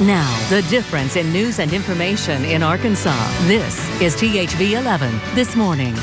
Now, the difference in news and information in Arkansas. This is THV 11 This Morning.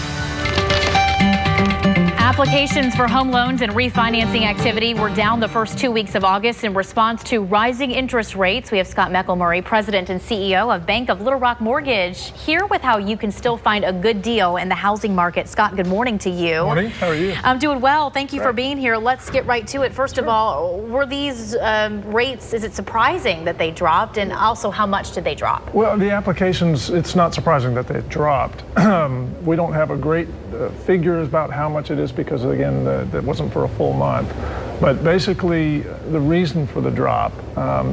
Applications for home loans and refinancing activity were down the first 2 weeks of August in response to rising interest rates. We have Scott McElmurry, President and CEO of Bank of Little Rock Mortgage, here with how you can still find a good deal in the housing market. Scott, good morning to you. Morning. How are you? I'm doing well. Thank you for being here. Let's get right to it. First of all, were these rates, is it surprising that they dropped? And also, how much did they drop? Well, the applications, it's not surprising that they dropped. We don't have a great figure about how much it is because, again, that wasn't for a full month. But basically, the reason for the drop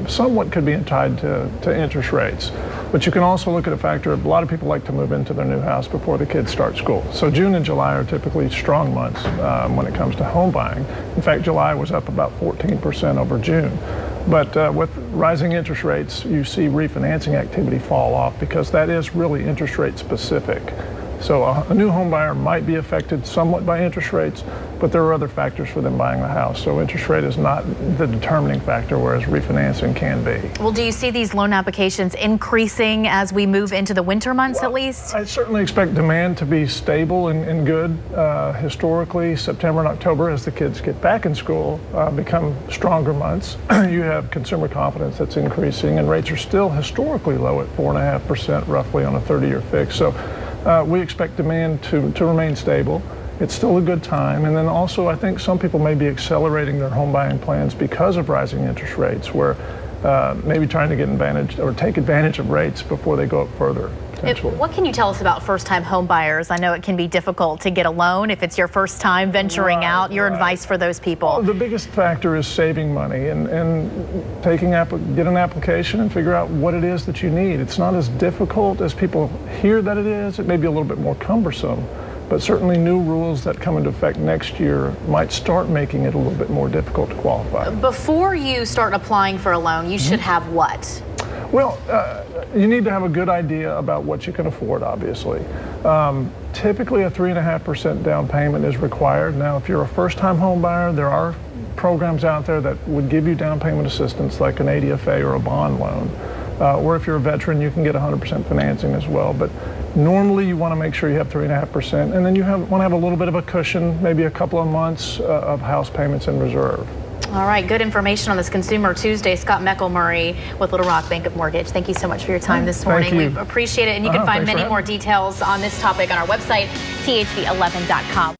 somewhat could be tied to interest rates. But you can also look at a factor of a lot of people like to move into their new house before the kids start school. So June and July are typically strong months when it comes to home buying. In fact, July was up about 14% over June. But with rising interest rates, you see refinancing activity fall off because that is really interest rate specific. So a new home buyer might be affected somewhat by interest rates, but there are other factors for them buying the house. So interest rate is not the determining factor, whereas refinancing can be. Well, do you see these loan applications increasing as we move into the winter months at least? I certainly expect demand to be stable and good. Historically, September and October, as the kids get back in school, become stronger months. You have consumer confidence that's increasing, and rates are still historically low at 4.5% roughly on a 30-year fix. So we expect demand to remain stable. It's still a good time. And then also, I think some people may be accelerating their home buying plans because of rising interest rates, where maybe trying to get advantage or take advantage of rates before they go up further. What can you tell us about first-time home buyers? I know it can be difficult to get a loan if it's your first time venturing out. Your advice for those people? Well, the biggest factor is saving money and get an application and figure out what it is that you need. It's not as difficult as people hear that it is. It may be a little bit more cumbersome, but certainly new rules that come into effect next year might start making it a little bit more difficult to qualify. Before you start applying for a loan, you should have what? Well, you need to have a good idea about what you can afford, obviously. Typically, a 3.5% down payment is required. Now, if you're a first-time home buyer, there are programs out there that would give you down payment assistance like an ADFA or a bond loan. Or if you're a veteran, you can get 100% financing as well. But normally, you want to make sure you have 3.5%, and then you want to have a little bit of a cushion, maybe a couple of months of house payments in reserve. All right, good information on this Consumer Tuesday. Scott McElmurry with Little Rock Bank of Mortgage. Thank you so much for your time this morning. We appreciate it, and you can find many more details on this topic on our website, THV11.com.